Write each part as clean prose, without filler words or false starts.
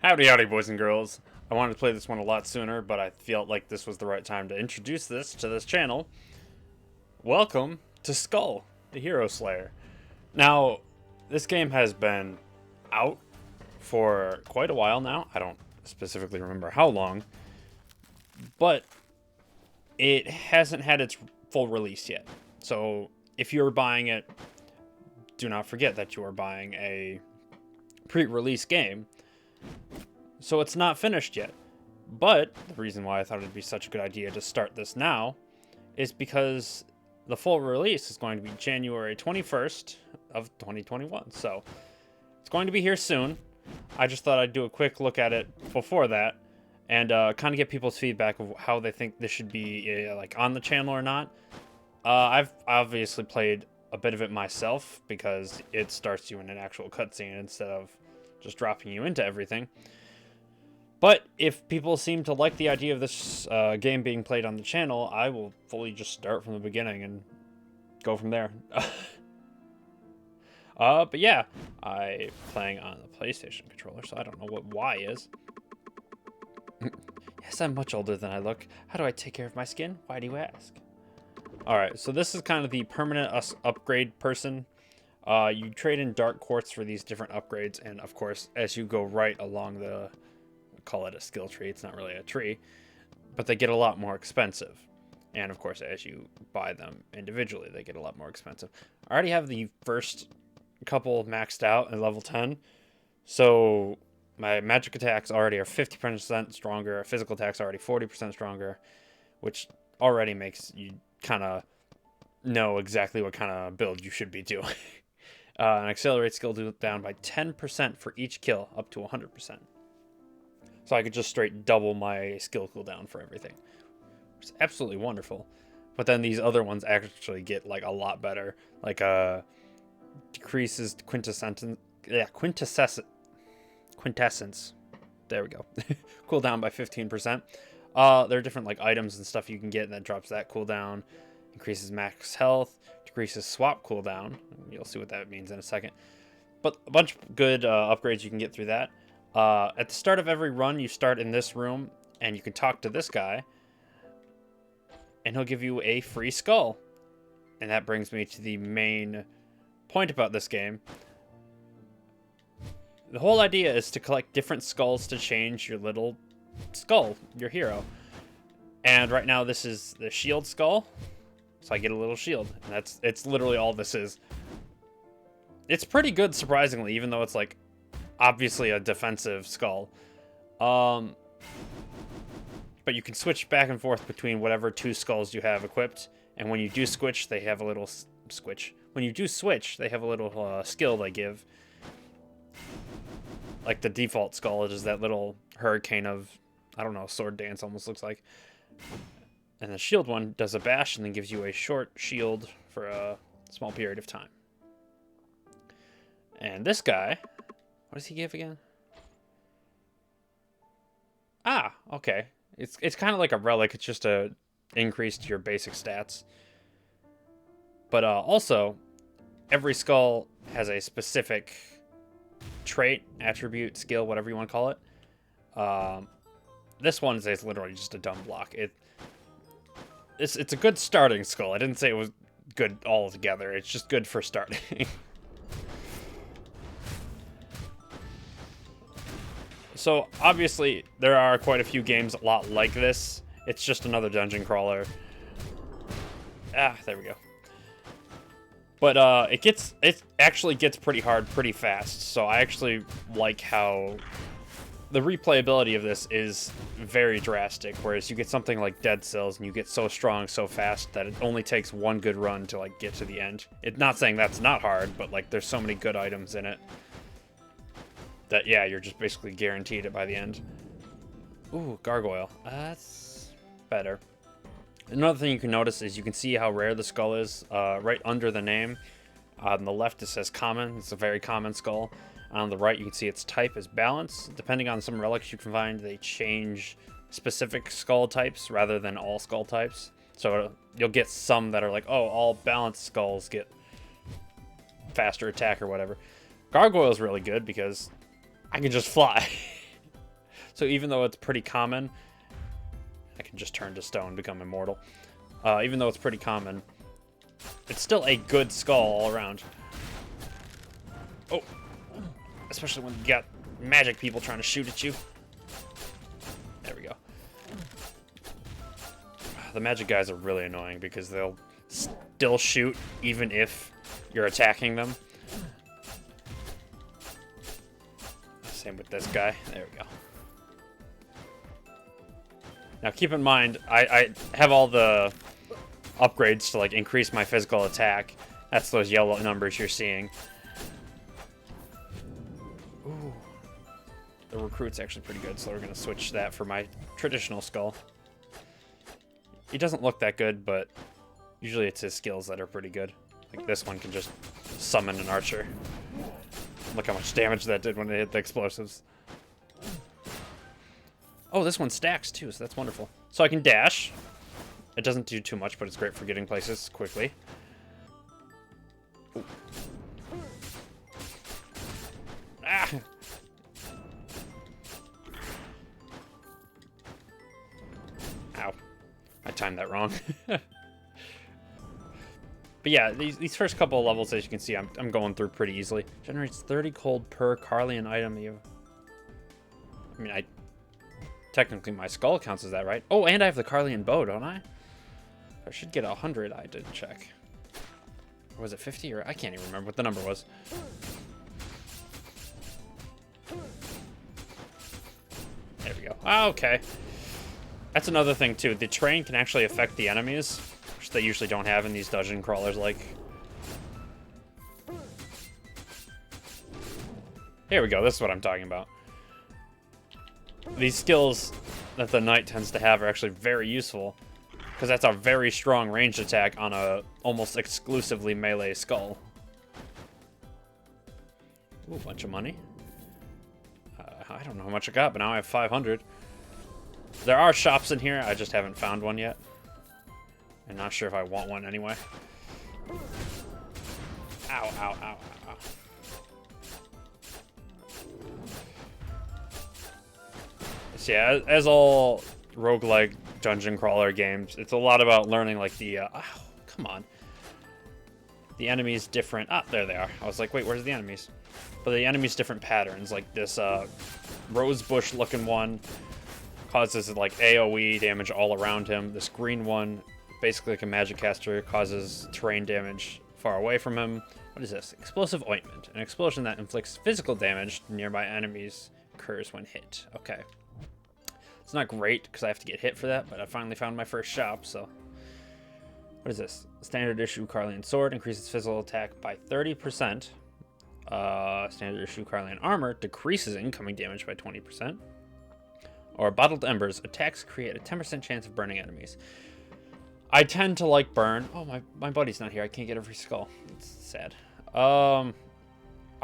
Howdy, howdy, boys and girls. I wanted to play this one a lot sooner, but I felt like this was the right time to introduce this to this channel. Welcome to Skul, the Hero Slayer. Now, this game has been out for quite a while now. I don't specifically remember how long, but it hasn't had its full release yet. So, if you're buying it, do not forget that you are buying a pre-release game. So it's not finished yet. But the reason why I thought it'd be such a good idea to start this now is because the full release is going to be January 21st of 2021. So it's going to be here soon. I just thought I'd do a quick look at it before that and kind of get people's feedback of how they think this should be like on the channel or not. I've obviously played a bit of it myself because it starts you in an actual cutscene instead of just dropping you into everything. But if people seem to like the idea of this game being played on the channel, I will fully just start from the beginning and go from there. But yeah, I'm playing on the PlayStation controller, so I don't know what Y is. Yes, I'm much older than I look. How do I take care of my skin? Why do you ask? Alright, so this is kind of the permanent upgrade person. You trade in dark quartz for these different upgrades, and of course, as you go right along the... call it a skill tree, it's not really a tree, but they get a lot more expensive. And of course, as you buy them individually, they get a lot more expensive. I already have the first couple maxed out at level 10, so my magic attacks already are 50% stronger, physical attacks already 40% stronger, which already makes you kind of know exactly what kind of build you should be doing. And accelerate skill down by 10% for each kill, up to 100%. So I could just straight double my skill cooldown for everything. It's absolutely wonderful. But then these other ones actually get like a lot better. Like decreases quintessence. There we go. Cooldown by 15%. There are different like items and stuff you can get, and that drops that cooldown. Increases max health. Decreases swap cooldown. You'll see what that means in a second. But a bunch of good upgrades you can get through that. At the start of every run, you start in this room, and you can talk to this guy, and he'll give you a free skull. And that brings me to the main point about this game. The whole idea is to collect different skulls to change your little skull, your hero. And right now, this is the shield skull, so I get a little shield, and it's literally all this is. It's pretty good, surprisingly, even though it's like obviously a defensive skull. But you can switch back and forth between whatever two skulls you have equipped, and when you do switch, they have a little When you do switch, they have a little skill they give. Like the default skull is that little hurricane of, I don't know, sword dance almost looks like. And the shield one does a bash and then gives you a short shield for a small period of time. And this guy, what does he give again? Ah, okay. It's kind of like a relic. It's just a increase to your basic stats. But also, every skull has a specific trait, attribute, skill, whatever you want to call it. This one is literally just a dumb block. It's a good starting skull. I didn't say it was good altogether. It's just good for starting. So, obviously, there are quite a few games a lot like this. It's just another dungeon crawler. Ah, there we go. But it actually gets pretty hard pretty fast. So I actually like how the replayability of this is very drastic. Whereas you get something like Dead Cells and you get so strong so fast that it only takes one good run to like get to the end. It's not saying that's not hard, but like there's so many good items in it that, yeah, you're just basically guaranteed it by the end. Ooh, gargoyle. That's better. Another thing you can notice is you can see how rare the skull is right under the name. On the left, it says common. It's a very common skull. On the right, you can see its type is balance. Depending on some relics you can find, they change specific skull types rather than all skull types. So you'll get some that are like, oh, all balanced skulls get faster attack or whatever. Gargoyle is really good because I can just fly. So even though it's pretty common, I can just turn to stone, become immortal. Even though it's pretty common, it's still a good skull all around. Oh, especially when you got magic people trying to shoot at you. There we go. The magic guys are really annoying because they'll still shoot even if you're attacking them. Same with this guy. There we go. Now keep in mind, I have all the upgrades to like increase my physical attack. That's those yellow numbers you're seeing. Ooh. The recruit's actually pretty good, so we're going to switch that for my traditional skull. He doesn't look that good, but usually it's his skills that are pretty good. Like this one can just summon an archer. Look how much damage that did when it hit the explosives. Oh, this one stacks too, so that's wonderful. So I can dash. It doesn't do too much, but it's great for getting places quickly. Ooh. Ah! Ow. I timed that wrong. But yeah, these first couple of levels, as you can see, I'm going through pretty easily. Generates 30 cold per Carlian item. I mean, technically my skull counts as that, right? Oh, and I have the Carlian bow, don't I? I should get 100. I didn't check. Or was it 50? Or I can't even remember what the number was. There we go. Oh, okay. That's another thing too. The terrain can actually affect the enemies, which they usually don't have in these dungeon crawlers. Like, here we go. This is what I'm talking about. These skills that the knight tends to have are actually very useful, because that's a very strong ranged attack on a almost exclusively melee skull. Ooh, a bunch of money. I don't know how much I got, but now I have 500. There are shops in here. I just haven't found one yet. I'm not sure if I want one anyway. Ow, ow, ow, ow, ow. So yeah, as all roguelike dungeon crawler games, it's a lot about learning like the, oh, come on. The enemies different, there they are. I was like, wait, where's the enemies? But the enemies different patterns, like this rose bush looking one causes like AoE damage all around him. This green one, basically like a magic caster, causes terrain damage far away from him. What is this? Explosive ointment. An explosion that inflicts physical damage to nearby enemies occurs when hit. Okay. It's not great because I have to get hit for that, but I finally found my first shop, so. What is this? Standard issue Carlian sword increases physical attack by 30%. Standard issue Carlian armor decreases incoming damage by 20%. Or bottled embers, attacks create a 10% chance of burning enemies. I tend to like burn. Oh, my buddy's not here. I can't get a free skull. It's sad. I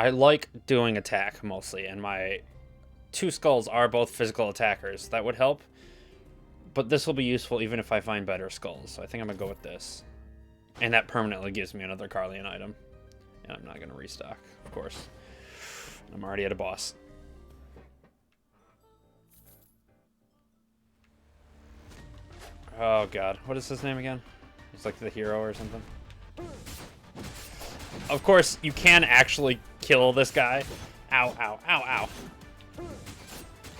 like doing attack mostly, and my 2 skulls are both physical attackers. That would help. But this will be useful even if I find better skulls. So I think I'm going to go with this. And that permanently gives me another Carlian item. And I'm not going to restock, of course. I'm already at a boss. Oh god, what is his name again? It's like the hero or something. Of course, you can actually kill this guy. Ow, ow, ow, ow.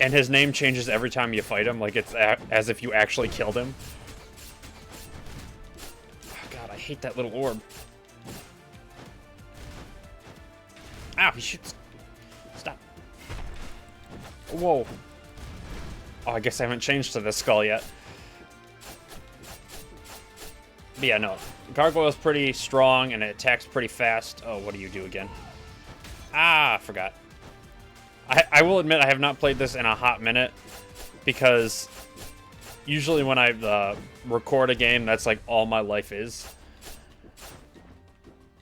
And his name changes every time you fight him, like it's as if you actually killed him. Oh god, I hate that little orb. Ow, he shoots. Stop. Whoa. Oh, I guess I haven't changed to this skull yet. But yeah, no. Gargoyle's pretty strong and it attacks pretty fast. Oh, what do you do again? Ah, I forgot. I will admit I have not played this in a hot minute because usually when I record a game, that's like all my life is.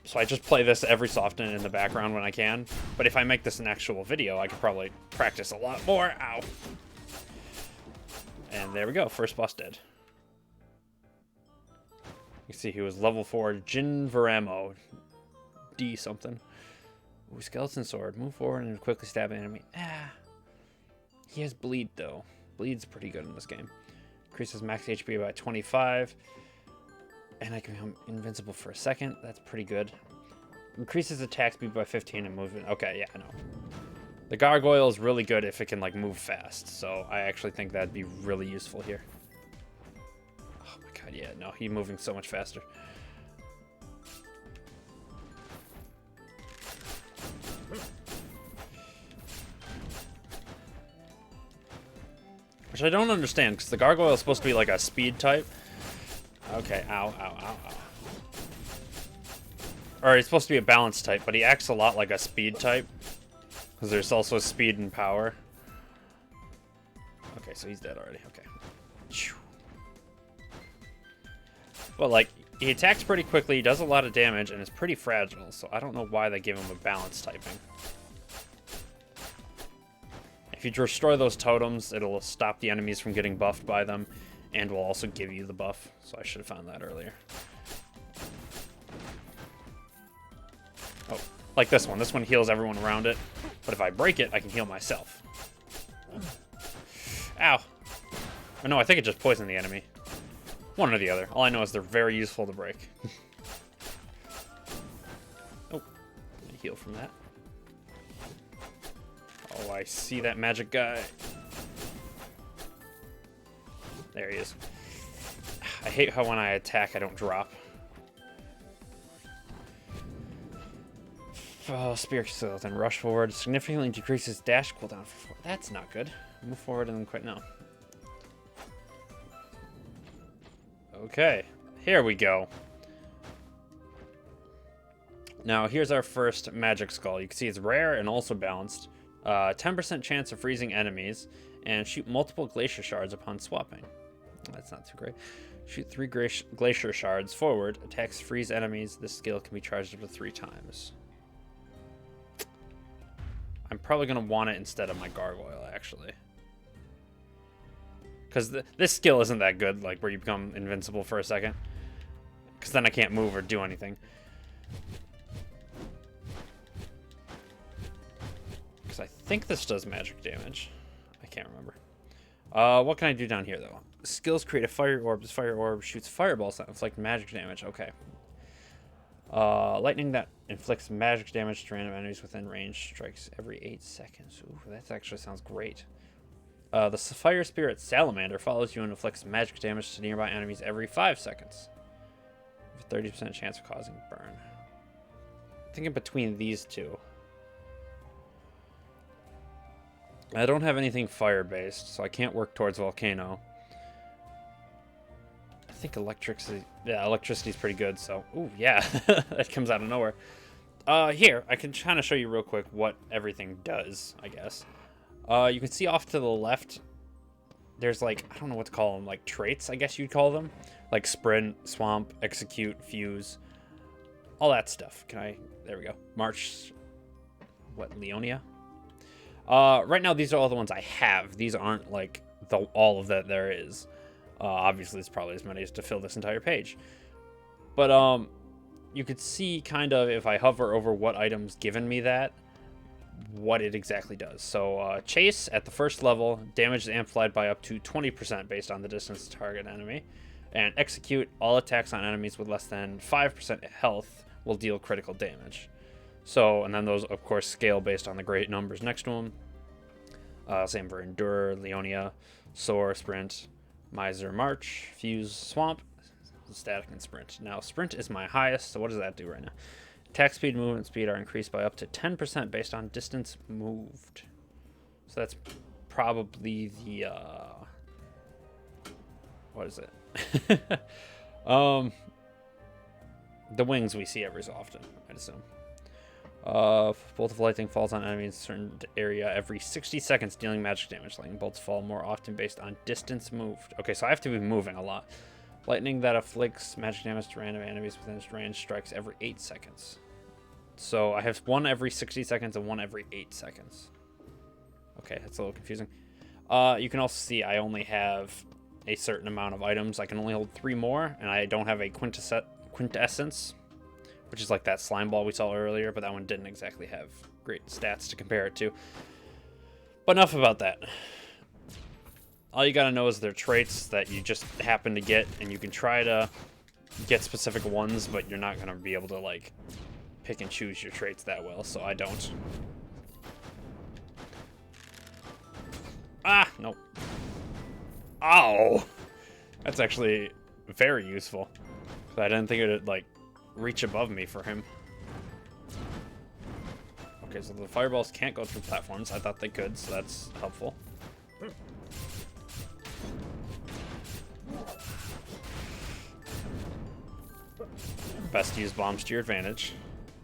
So I just play this every so often in the background when I can. But if I make this an actual video, I could probably practice a lot more. Ow. And there we go. First boss dead. You see he was level 4 Jin Veramo. D something. Ooh, skeleton sword. Move forward and quickly stab an enemy. Ah. He has bleed though. Bleed's pretty good in this game. Increases max HP by 25. And I can become invincible for a second. That's pretty good. Increases attack speed by 15 and movement. Okay, yeah, I know. The gargoyle is really good if it can like move fast. So I actually think that'd be really useful here. Oh my god, yeah, no, he's moving so much faster. Which I don't understand, because the gargoyle is supposed to be like a speed type. Okay, ow, ow, ow, ow. Or he's supposed to be a balance type, but he acts a lot like a speed type. Because there's also speed and power. Okay, so he's dead already, okay. But like, he attacks pretty quickly, he does a lot of damage, and is pretty fragile, so I don't know why they give him a balance typing. If you destroy those totems, it'll stop the enemies from getting buffed by them, and will also give you the buff. So I should have found that earlier. Oh, like this one. This one heals everyone around it, but if I break it, I can heal myself. Ow. Oh, no, I think it just poisoned the enemy. One or the other. All I know is they're very useful to break. Oh, I heal from that. Oh, I see that magic guy. There he is. I hate how when I attack, I don't drop. Oh, Spirit Seal, then rush forward. Significantly decreases dash cooldown for 4. That's not good. Move forward and then quit now. Okay, here we go. Now, here's our first magic skull. You can see it's rare and also balanced. 10% chance of freezing enemies, and shoot multiple glacier shards upon swapping. That's not too great. Shoot 3 glacier shards forward. Attacks freeze enemies. This skill can be charged up to 3 times. I'm probably going to want it instead of my gargoyle, actually. Because this skill isn't that good, like where you become invincible for a second. Because then I can't move or do anything. Because I think this does magic damage. I can't remember. What can I do down here, though? Skills create a fire orb. This fire orb shoots fireballs that inflict magic damage. Okay. Lightning that inflicts magic damage to random enemies within range strikes every 8 seconds. Ooh, that actually sounds great. The Fire Spirit Salamander follows you and inflicts magic damage to nearby enemies every 5 seconds. With a 30% chance of causing burn. I'm thinking between these two. I don't have anything fire-based, so I can't work towards Volcano. I think electricity's pretty good, so... Ooh, yeah, that comes out of nowhere. Here, I can kind of show you real quick what everything does, I guess. You can see off to the left, there's like, I don't know what to call them, like traits, I guess you'd call them. Like Sprint, Swamp, Execute, Fuse, all that stuff. There we go. March, Leonia? Right now, these are all the ones I have. These aren't like all of that there is. Obviously, it's probably as many as to fill this entire page. But you could see kind of if I hover over what item's given me that, what it exactly does. So Chase at the first level, damage is amplified by up to 20% based on the distance to target enemy. And Execute, all attacks on enemies with less than 5% health will deal critical damage. So, and then those, of course, scale based on the great numbers next to them. Same for Endure, Leonia, Soar, Sprint, Miser, March, Fuse, Swamp, Static, and Sprint. Now, Sprint is my highest, so what does that do right now? Attack speed, movement speed are increased by up to 10% based on distance moved. So that's probably the, what is it? The wings we see every so often, I'd assume. Bolt of lightning falls on enemies in a certain area every 60 seconds, dealing magic damage. Lightning bolts fall more often based on distance moved. Okay, so I have to be moving a lot. Lightning that afflicts magic damage to random enemies within its range strikes every 8 seconds. So I have one every 60 seconds and one every 8 seconds. Okay, that's a little confusing. You can also see I only have a certain amount of items. I can only hold 3 more, and I don't have a quintessence, which is like that slime ball we saw earlier, but that one didn't exactly have great stats to compare it to. But enough about that. all you gotta know is their traits that you just happen to get, and you can try to get specific ones, but you're not gonna be able to, like, pick and choose your traits that well, so I don't. Ah, nope. Ow! That's actually very useful. But I didn't think it would, like, reach above me for him. Okay, so the fireballs can't go through platforms. I thought they could, so that's helpful. Best to use bombs to your advantage.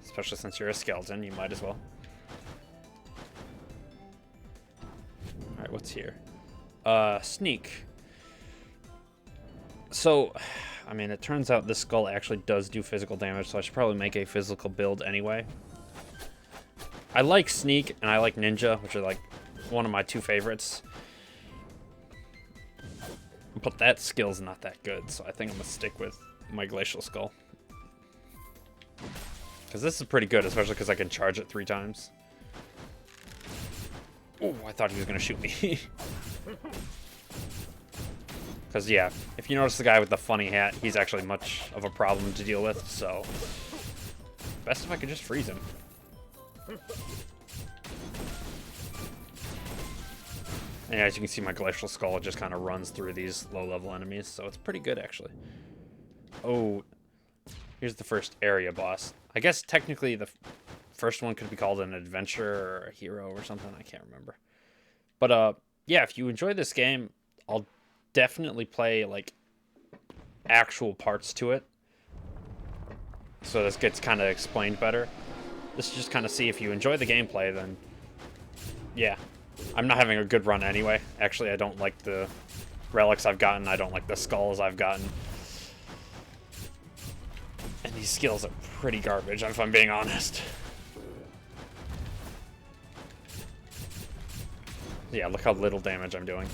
Especially since you're a skeleton, you might as well. Alright, what's here? Sneak. So, I mean, it turns out this skull actually does do physical damage, so I should probably make a physical build anyway. I like Sneak, and I like Ninja, which are, like, one of my two favorites. But that skill's not that good, so I think I'm gonna stick with my Glacial Skull. Because this is pretty good, especially because I can charge it 3 times. Oh, I thought he was gonna shoot me. Because, yeah, if you notice the guy with the funny hat, he's actually much of a problem to deal with, so... Best if I could just freeze him. And as you can see, my Glacial Skull just kind of runs through these low-level enemies, so it's pretty good, actually. Oh, here's the first area boss. I guess technically the first one could be called an adventure or a hero or something. I can't remember. But, yeah, if you enjoy this game, I'll definitely play, like, actual parts to it. So this gets kind of explained better. This is just kind of see if you enjoy the gameplay, then, yeah. I'm not having a good run anyway. Actually, I don't like the relics I've gotten. I don't like the skulls I've gotten. And these skills are pretty garbage, if I'm being honest. Yeah, look how little damage I'm doing.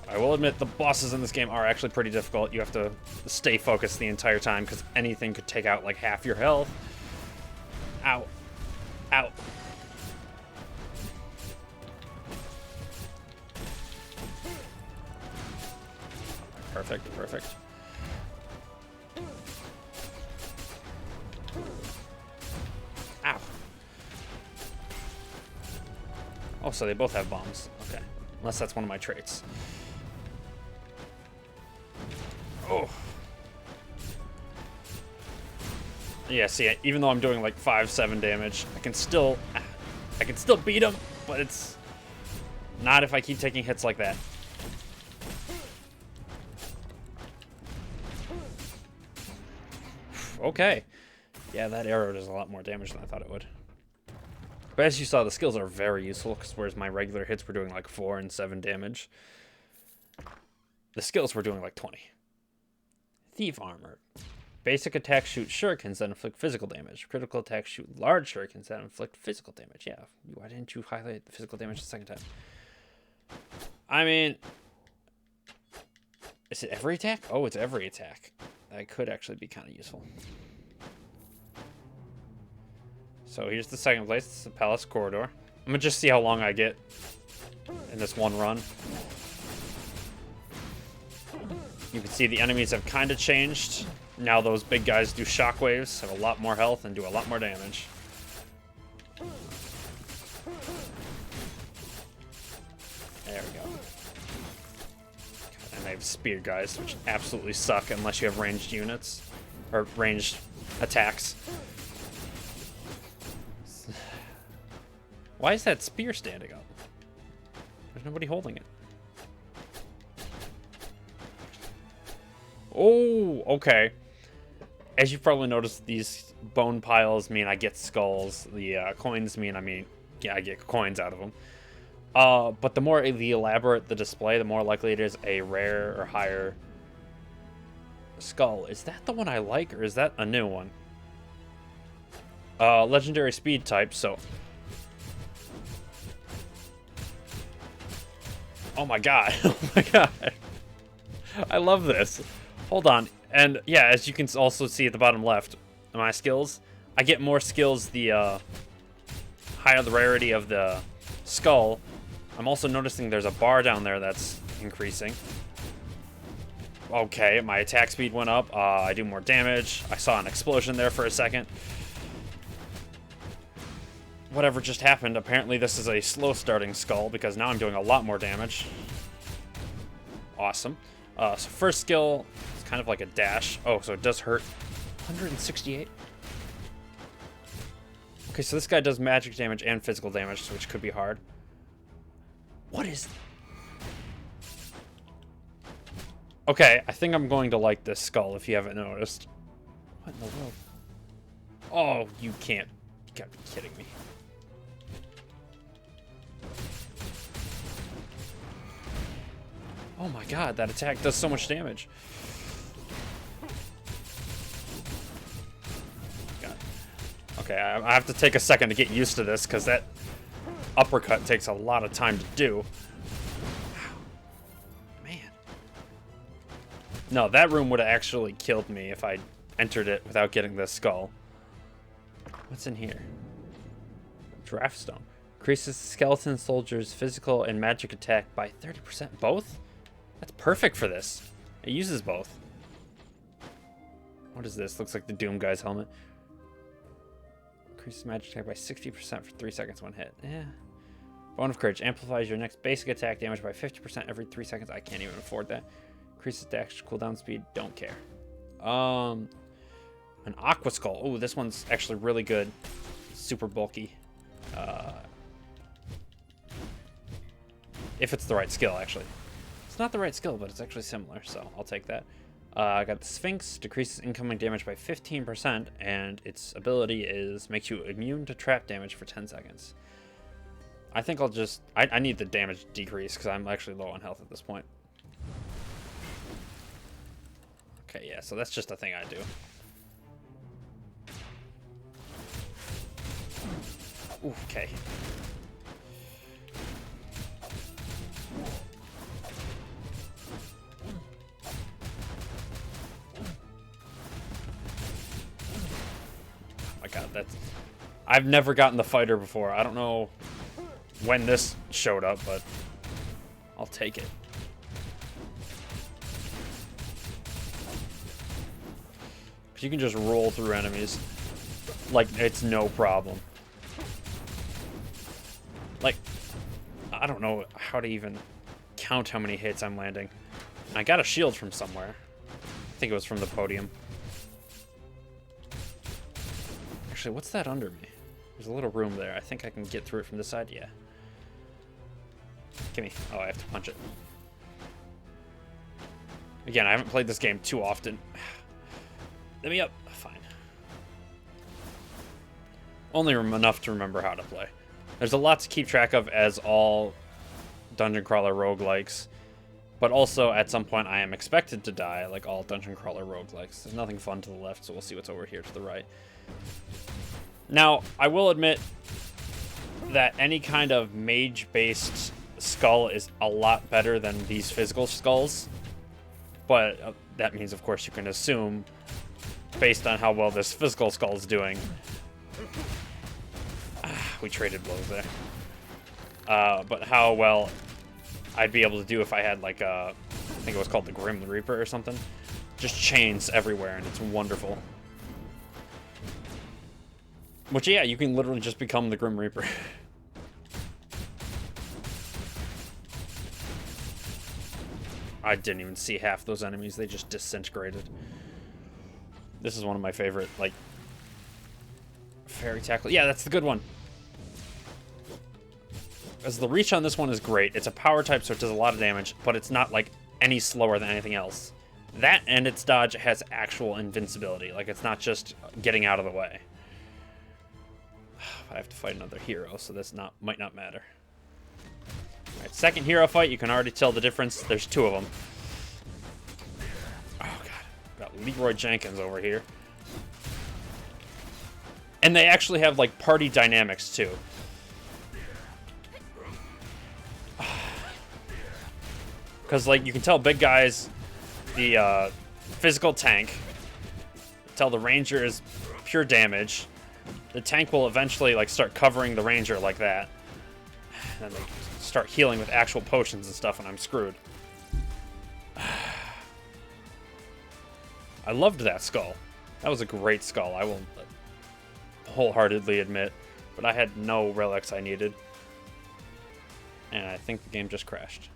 I will admit, the bosses in this game are actually pretty difficult. You have to stay focused the entire time, because anything could take out, like, half your health. Ow. Ow. Perfect, perfect. Ow. Oh, so they both have bombs. Okay. Unless that's one of my traits. Oh. Yeah, see, even though I'm doing like 5-7 damage, I can still beat him, but it's not if I keep taking hits like that. Okay. Yeah, that arrow does a lot more damage than I thought it would. But as you saw, the skills are very useful, because whereas my regular hits were doing like 4 and 7 damage, the skills were doing like 20. Thief Armor. Basic attack shoot shurikens that inflict physical damage. Critical attack shoot large shurikens that inflict physical damage. Yeah, why didn't you highlight the physical damage the second time? I mean, is it every attack? Oh, it's every attack. That could actually be kind of useful. So here's the second place. It's the Palace Corridor. I'm gonna just see how long I get in this one run. You can see the enemies have kind of changed. Now those big guys do shockwaves, have a lot more health, and do a lot more damage. There we go. And they have spear guys, which absolutely suck unless you have ranged units. Or ranged attacks. Why is that spear standing up? There's nobody holding it. Oh, okay. As you've probably noticed, these bone piles mean I get skulls. The coins mean, yeah, I get coins out of them. But the more the elaborate the display, the more likely it is a rare or higher skull. Is that the one I like, or is that a new one? Legendary speed type, so... Oh my god. Oh my god. I love this. Hold on. And yeah, as you can also see at the bottom left, my skills, I get more skills the higher the rarity of the skull. I'm also noticing there's a bar down there that's increasing. Okay, my attack speed went up. I do more damage. I saw an explosion there for a second. Whatever just happened, apparently this is a slow starting skull because now I'm doing a lot more damage. Awesome. So first skill is kind of like a dash. Oh, so it does hurt. 168. Okay, so this guy does magic damage and physical damage, which could be hard. What is... Okay, I think I'm going to like this skull if you haven't noticed. What in the world? Oh, you can't. You gotta be kidding me. Oh my god, that attack does so much damage. God. Okay, I have to take a second to get used to this because that uppercut takes a lot of time to do. No, that room would have actually killed me if I entered it without getting this skull. What's in here? Draft stone. Increases skeleton soldiers' physical and magic attack by 30%. Both? That's perfect for this. It uses both. What is this? Looks like the Doom guy's helmet. Increases magic attack by 60% for 3 seconds when hit. Yeah. Bone of Courage. Amplifies your next basic attack damage by 50% every 3 seconds. I can't even afford that. Increases dash cooldown speed. Don't care. An Aqua Skull. Oh, this one's actually really good. Super bulky. If it's the right skill, actually. It's not the right skill, but it's actually similar, so I'll take that. I got the Sphinx. Decreases incoming damage by 15%, and its ability is makes you immune to trap damage for 10 seconds. I think I'll just... I need the damage decrease, because I'm actually low on health at this point. Okay, yeah, so that's just a thing I do. Ooh, okay. Oh my god, that's... I've never gotten the fighter before. I don't know when this showed up, but I'll take it. You can just roll through enemies like it's no problem. Like, I don't know how to even count how many hits I'm landing. I got a shield from somewhere. I think it was from the podium. Actually, what's that under me? There's a little room there. I think I can get through it from this side. Yeah. Gimme. Oh, I have to punch it. Again, I haven't played this game too often. Let me up. Fine. Only enough to remember how to play. There's a lot to keep track of, as all dungeon crawler roguelikes. But also, at some point, I am expected to die, like all dungeon crawler roguelikes. There's nothing fun to the left, so we'll see what's over here to the right. Now, I will admit that any kind of mage-based skull is a lot better than these physical skulls. But that means, of course, you can assume, based on how well this physical skull is doing. We traded blows there. But how well I'd be able to do if I had, like, I think it was called the Grim Reaper or something. Just chains everywhere, and it's wonderful. Which, yeah, you can literally just become the Grim Reaper. I didn't even see half those enemies. They just disintegrated. This is one of my favorite, like, fairy tackle. Yeah, that's the good one. As the reach on this one is great. It's a power type, so it does a lot of damage, but it's not, like, any slower than anything else. That and its dodge has actual invincibility. Like, it's not just getting out of the way. I have to fight another hero, so this might not matter. Alright, second hero fight. You can already tell the difference. There's two of them. Oh, God. Got Leroy Jenkins over here. And they actually have, like, party dynamics, too. Because, like, you can tell big guy's the physical tank. Tell the ranger is pure damage. the tank will eventually like start covering the ranger like that, and then they start healing with actual potions and stuff, and I'm screwed. I loved that skull. That was a great skull, I will wholeheartedly admit, but I had no relics I needed, and I think the game just crashed.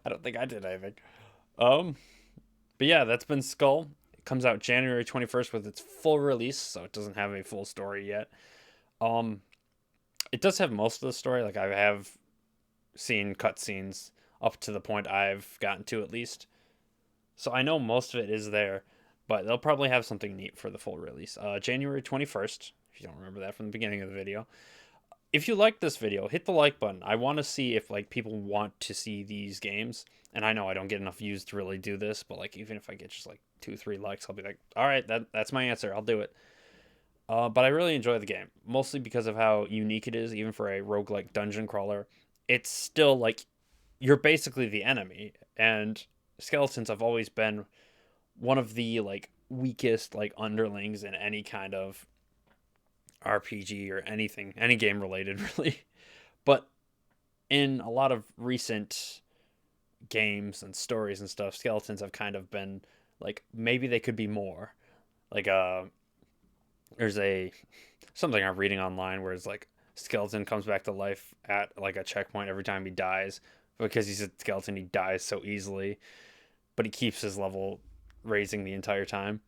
I don't think I did anything. But yeah, that's been Skul. It comes out January 21st with its full release, so it doesn't have a full story yet. It does have most of the story. Like, I have seen cutscenes up to the point I've gotten to, at least. So I know most of it is there, but they'll probably have something neat for the full release. January 21st, if you don't remember that from the beginning of the video. If you like this video, hit the like button. I want to see if like people want to see these games. And I know I don't get enough views to really do this, but like even if I get just like 2-3 likes, I'll be like, all right, that's my answer. I'll do it. But I really enjoy the game, mostly because of how unique it is, even for a roguelike dungeon crawler. It's still like you're basically the enemy, and skeletons have always been one of the like weakest like underlings in any kind of RPG or anything, any game related really. But in a lot of recent games and stories and stuff, skeletons have kind of been like maybe they could be more. Like there's a something I'm reading online where it's like skeleton comes back to life at like a checkpoint every time he dies, because he's a skeleton, he dies so easily, but he keeps his level raising the entire time.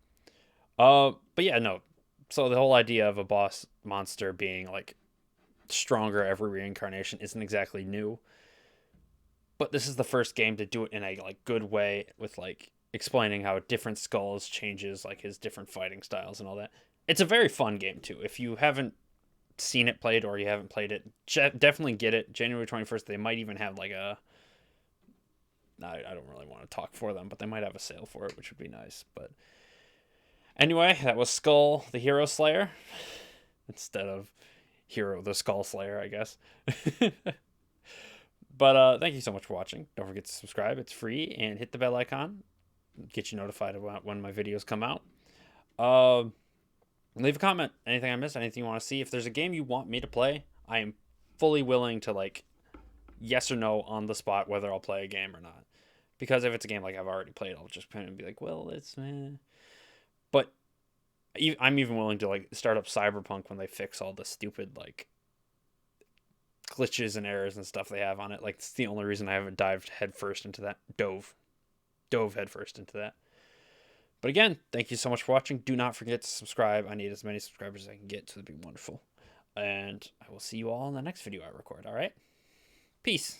But yeah, no, so the whole idea of a boss monster being like stronger every reincarnation isn't exactly new, but this is the first game to do it in a like good way, with like explaining how different skulls changes like his different fighting styles and all that. It's a very fun game too. If you haven't seen it played, or you haven't played it, definitely get it. January 21st, they might even have like a, I don't really want to talk for them, but they might have a sale for it, which would be nice. But anyway, that was Skul the Hero Slayer, instead of Hero the Skull Slayer, I guess. But thank you so much for watching. Don't forget to subscribe. It's free. And hit the bell icon. Get you notified about when my videos come out. Leave a comment. Anything I missed, anything you want to see. If there's a game you want me to play, I am fully willing to, like, yes or no on the spot whether I'll play a game or not. Because if it's a game like I've already played, I'll just kind of be like, well, it's But I'm even willing to like start up Cyberpunk when they fix all the stupid like glitches and errors and stuff they have on it. Like, it's the only reason I haven't dived headfirst into that. Dove headfirst into that. But again, thank you so much for watching. Do not forget to subscribe. I need as many subscribers as I can get to be wonderful. And I will see you all in the next video I record. All right? Peace.